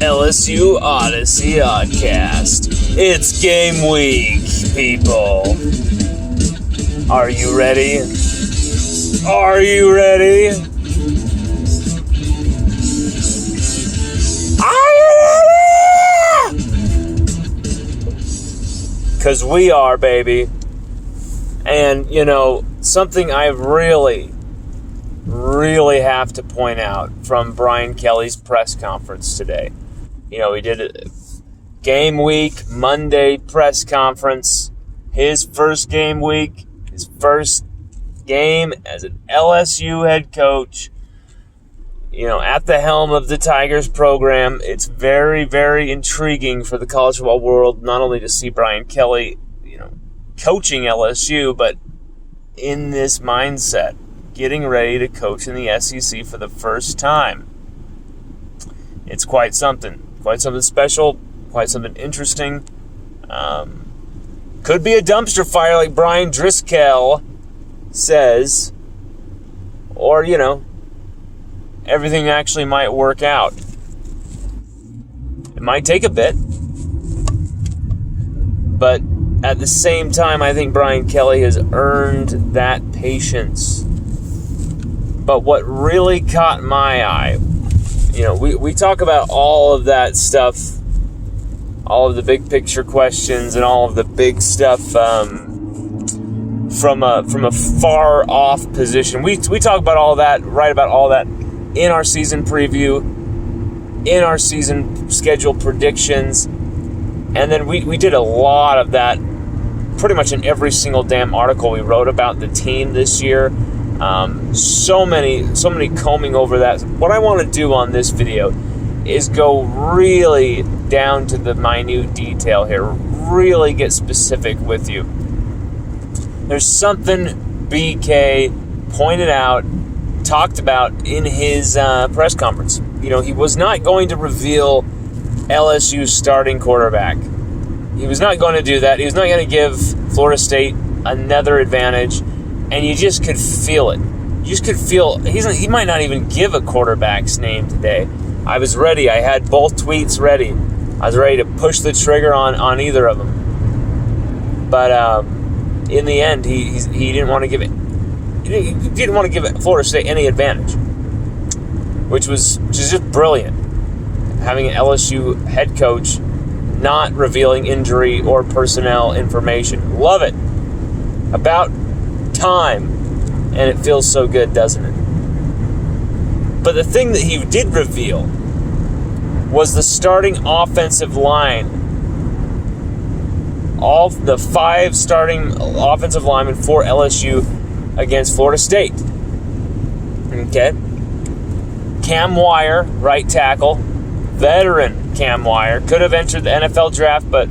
LSU Odyssey Oddcast. It's game week, people. Are you ready? Are you ready? Are you ready? 'Cause we are, baby. And, you know, something I really have to point out from Brian Kelly's press conference today. You know, he did a game week, Monday press conference, his first game week, his first game as an LSU head coach, you know, at the helm of the Tigers program. It's very, very intriguing for the college football world, not only to see Brian Kelly, you know, coaching LSU, but in this mindset, getting ready to coach in the SEC for the first time. It's quite something special, quite something interesting. Could be a dumpster fire like Brian Driscoll says, or, you know, everything actually might work out. It might take a bit, but at the same time, I think Brian Kelly has earned that patience. But what really caught my eye, you know, we talk about all of that stuff, all of the big picture questions and all of the big stuff from a far off position. We talk about all that, write about all that in our season preview, in our season schedule predictions, and then we did a lot of that pretty much in every single damn article we wrote about the team this year. So many combing over that. What I want to do on this video is go really down to the minute detail here, really get specific with you. There's something BK pointed out, talked about in his press conference. You know, he was not going to reveal LSU's starting quarterback. He was not going to do that. He was not going to give Florida State another advantage. And you just could feel it. You just could feel he might not even give a quarterback's name today. I was ready. I had both tweets ready. I was ready to push the trigger on either of them. But in the end, he didn't want to give it. He didn't want to give Florida State any advantage, which is just brilliant. Having an LSU head coach not revealing injury or personnel information. Love it. About time, and it feels so good, doesn't it? But the thing that he did reveal was the starting offensive line. All the 5 starting offensive linemen for LSU against Florida State. Okay. Cam Wire, right tackle, veteran Cam Wire, could have entered the NFL draft, but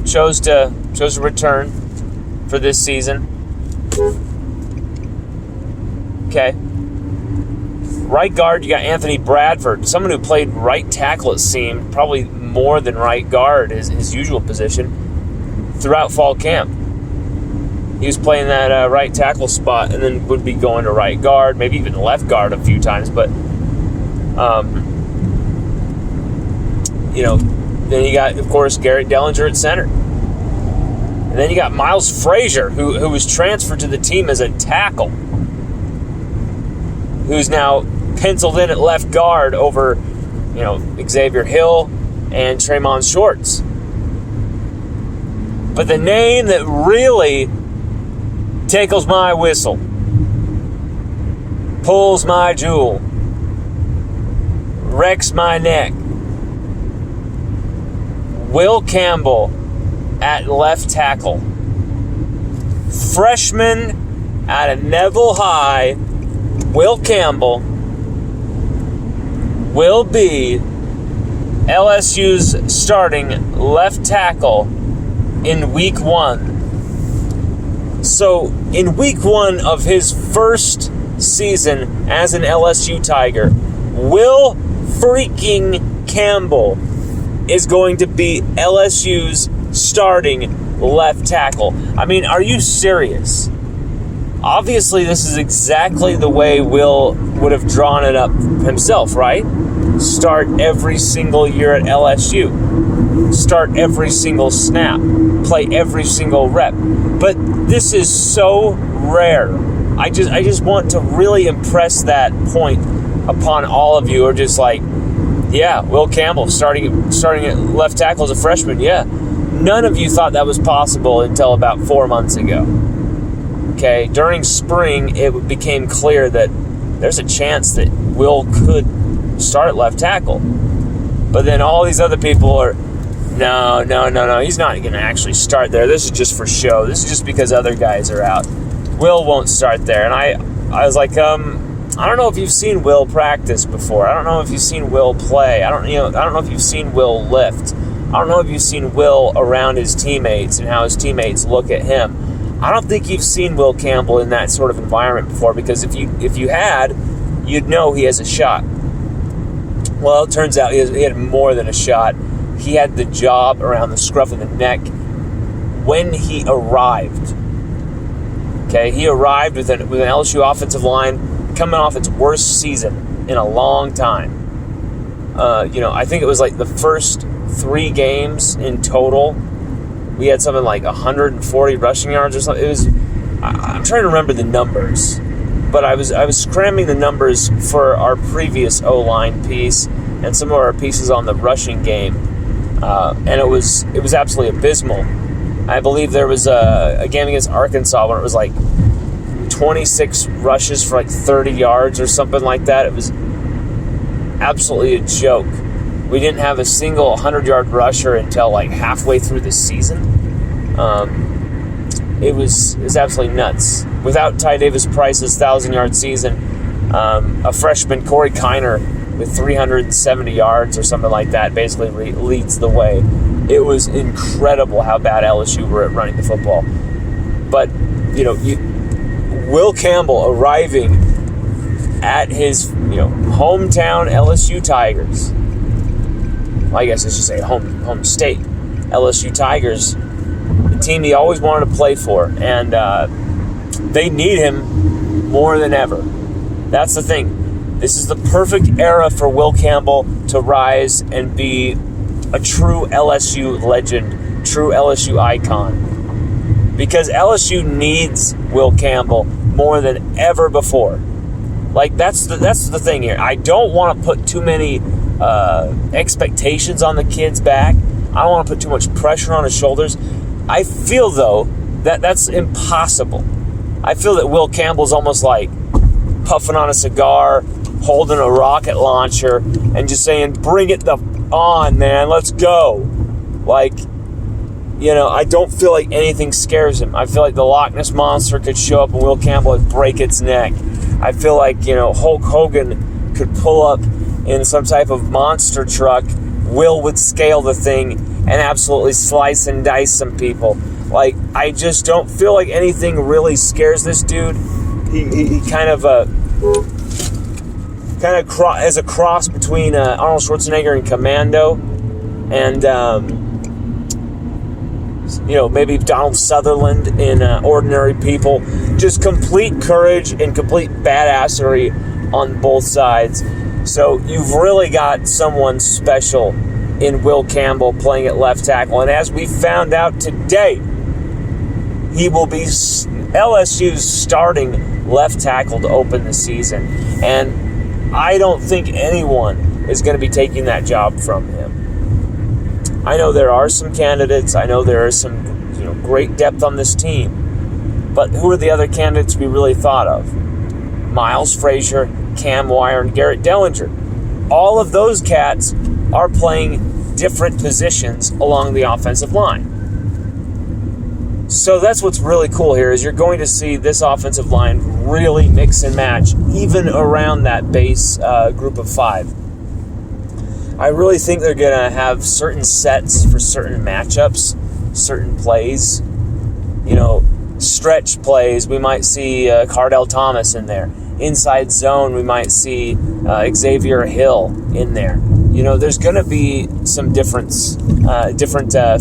chose to return for this season. Okay. Right guard, you got Anthony Bradford, someone who played right tackle, it seemed, probably more than right guard, his usual position, throughout fall camp. He was playing that right tackle spot and then would be going to right guard, maybe even left guard a few times, but, you know, then you got, of course, Garrett Dellinger at center. And then you got Miles Frazier, who was transferred to the team as a tackle, who's now penciled in at left guard over, you know, Xavier Hill and Tremont Shorts. But the name that really tickles my whistle, pulls my jewel, wrecks my neck, Will Campbell at left tackle. Freshman out of Neville High, Will Campbell will be LSU's starting left tackle in week 1. So, in week 1 of his first season as an LSU Tiger, Will freaking Campbell is going to be LSU's starting left tackle. I mean, are you serious? Obviously, this is exactly the way Will would have drawn it up himself, right? Start every single year at LSU. Start every single snap. Play every single rep. But this is so rare. I just want to really impress that point upon all of you who are just like, yeah, Will Campbell starting at left tackle as a freshman, yeah. None of you thought that was possible until about 4 months ago. Okay, during spring, it became clear that there's a chance that Will could start at left tackle. But then all these other people are, no, he's not going to actually start there. This is just for show. This is just because other guys are out. Will won't start there. And I was like, I don't know if you've seen Will practice before. I don't know if you've seen Will play. I don't know if you've seen Will lift. I don't know if you've seen Will around his teammates and how his teammates look at him. I don't think you've seen Will Campbell in that sort of environment before, because if you had, you'd know he has a shot. Well, it turns out he had more than a shot. He had the job around the scruff of the neck when he arrived. Okay, he arrived with an LSU offensive line coming off its worst season in a long time. I think it was like the first 3 games in total, we had something like 140 rushing yards or something. It was, I'm trying to remember the numbers, but I was scrambling the numbers for our previous O-line piece and some of our pieces on the rushing game, and it was absolutely abysmal. I believe there was a game against Arkansas where it was like 26 rushes for like 30 yards or something like that. It was absolutely a joke. We didn't have a single 100-yard rusher until like halfway through the season. It was absolutely nuts. Without Ty Davis Price's 1,000-yard season, a freshman, Corey Kiner, with 370 yards or something like that, basically leads the way. It was incredible how bad LSU were at running the football. But, Will Campbell arriving at his, hometown LSU Tigers. I guess I should say home state LSU Tigers, the team he always wanted to play for, and they need him more than ever. That's the thing. This is the perfect era for Will Campbell to rise and be a true LSU legend, true LSU icon, because LSU needs Will Campbell more than ever before. Like, that's the thing here. I don't want to put too many expectations on the kid's back. I don't want to put too much pressure on his shoulders. I feel, though, that that's impossible. I feel that Will Campbell's almost like puffing on a cigar, holding a rocket launcher, and just saying, bring it on, man, let's go. Like, I don't feel like anything scares him. I feel like the Loch Ness Monster could show up and Will Campbell would break its neck. I feel like, Hulk Hogan could pull up in some type of monster truck. Will would scale the thing and absolutely slice and dice some people. Like, I just don't feel like anything really scares this dude. He kind of as a cross between Arnold Schwarzenegger and Commando, and maybe Donald Sutherland in Ordinary People. Just complete courage and complete badassery on both sides. So you've really got someone special in Will Campbell playing at left tackle. And as we found out today, he will be LSU's starting left tackle to open the season. And I don't think anyone is going to be taking that job from him. I know there are some candidates. I know there is some great depth on this team. But who are the other candidates we really thought of? Miles Frazier, Cam Wire, and Garrett Dellinger. All of those cats are playing different positions along the offensive line. So that's what's really cool here, is you're going to see this offensive line really mix and match even around that base group of 5. I really think they're going to have certain sets for certain matchups, certain plays. Stretch plays, we might see Cardell Thomas in there. Inside zone, we might see Xavier Hill in there. There's going to be some different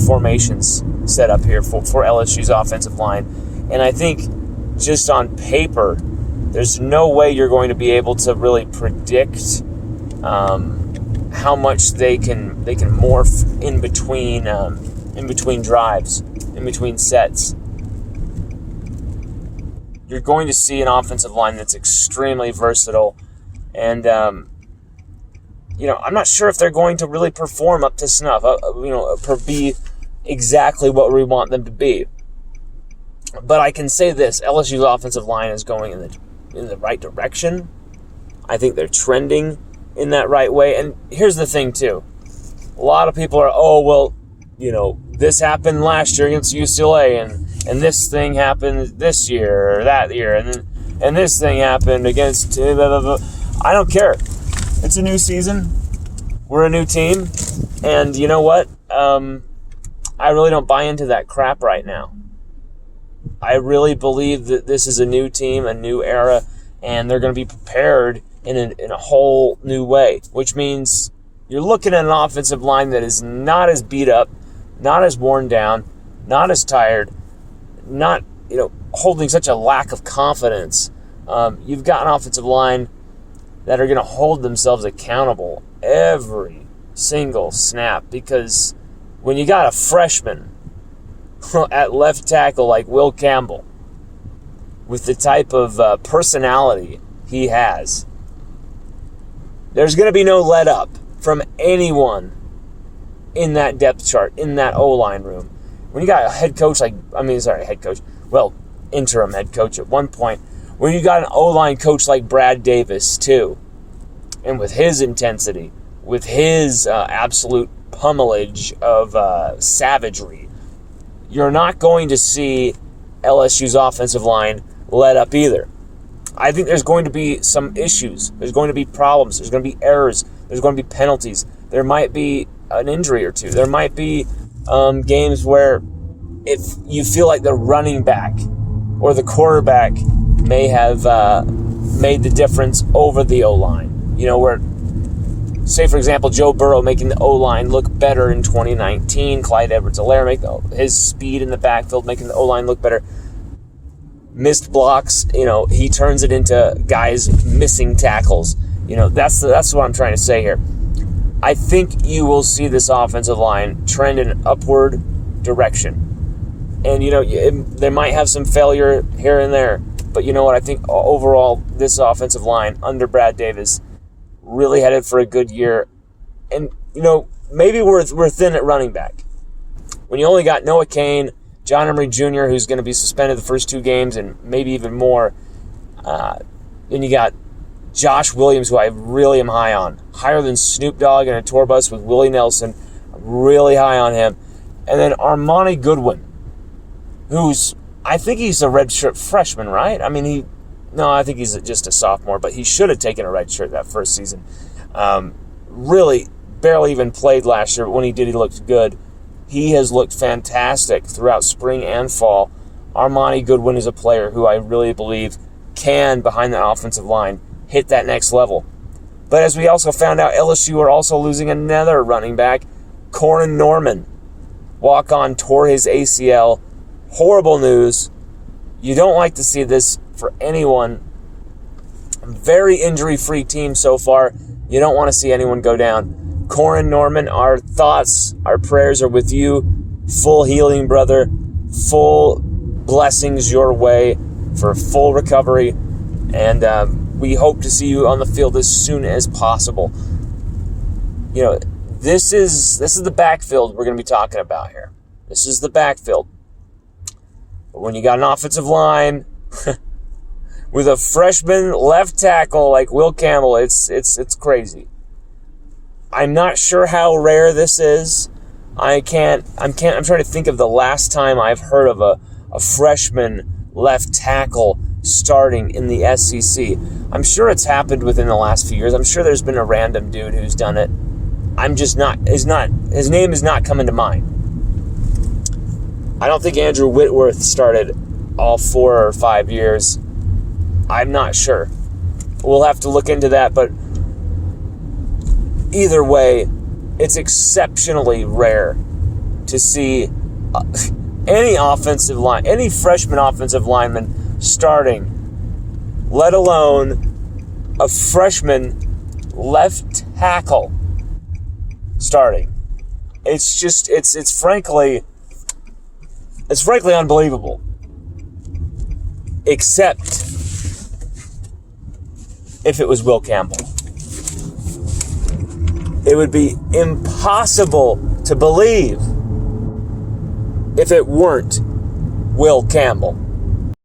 formations set up here for LSU's offensive line. And I think just on paper, there's no way you're going to be able to really predict how much they can morph in between drives, in between sets. You're going to see an offensive line that's extremely versatile, and I'm not sure if they're going to really perform up to snuff, be exactly what we want them to be. But I can say this: LSU's offensive line is going in the right direction. I think they're trending in that right way. And here's the thing too: a lot of people are, this happened last year against UCLA, and this thing happened this year or that year, and this thing happened against blah, blah, blah. I don't care. It's a new season. We're a new team, and you know what? I really don't buy into that crap right now. I really believe that this is a new team, a new era, and they're going to be prepared in a whole new way, which means you're looking at an offensive line that is not as beat up, not as worn down, not as tired, not holding such a lack of confidence. You've got an offensive line that are going to hold themselves accountable every single snap, because when you got a freshman at left tackle like Will Campbell, with the type of personality he has, there's going to be no let up from anyone in that depth chart, in that O-line room. When you got a interim head coach at one point, when you got an O-line coach like Brad Davis too, and with his intensity, with his absolute pummelage of savagery, you're not going to see LSU's offensive line let up either. I think there's going to be some issues. There's going to be problems. There's going to be errors. There's going to be penalties. There might be an injury or two. There might be games where if you feel like the running back or the quarterback may have made the difference over the O-line. Where, say, for example, Joe Burrow making the O-line look better in 2019, Clyde Edwards-Helaire making his speed in the backfield, making the O-line look better. Missed blocks, he turns it into guys missing tackles. That's what I'm trying to say here. I think you will see this offensive line trend in an upward direction. And, they might have some failure here and there. But you know what? I think overall, this offensive line under Brad Davis really headed for a good year. And, maybe we're thin at running back. When you only got Noah Cain, John Emery Jr., who's going to be suspended the first 2 games and maybe even more. Then you got Josh Williams, who I really am high on. Higher than Snoop Dogg in a tour bus with Willie Nelson. I'm really high on him. And then Armani Goodwin, I think he's a redshirt freshman, right? I think he's just a sophomore, but he should have taken a red shirt that first season. Really barely even played last year, but when he did, he looked good. He has looked fantastic throughout spring and fall. Armani Goodwin is a player who I really believe can, behind the offensive line, hit that next level. But as we also found out, LSU are also losing another running back, Corin Norman. Walk-on tore his ACL. Horrible news. You don't like to see this for anyone. Very injury-free team so far. You don't want to see anyone go down. Corin Norman, our thoughts, our prayers are with you. Full healing, brother. Full blessings your way for full recovery. And we hope to see you on the field as soon as possible. This is the backfield we're going to be talking about here. This is the backfield. But when you got an offensive line with a freshman left tackle like Will Campbell, it's crazy. I'm not sure how rare this is. I'm trying to think of the last time I've heard of a freshman left tackle starting in the SEC. I'm sure it's happened within the last few years. I'm sure there's been a random dude who's done it. His name is not coming to mind. I don't think Andrew Whitworth started all 4 or 5 years. I'm not sure. We'll have to look into that, but either way, it's exceptionally rare to see any freshman offensive lineman starting, let alone a freshman left tackle starting. It's frankly unbelievable. Except if it was Will Campbell. It would be impossible to believe if it weren't Will Campbell.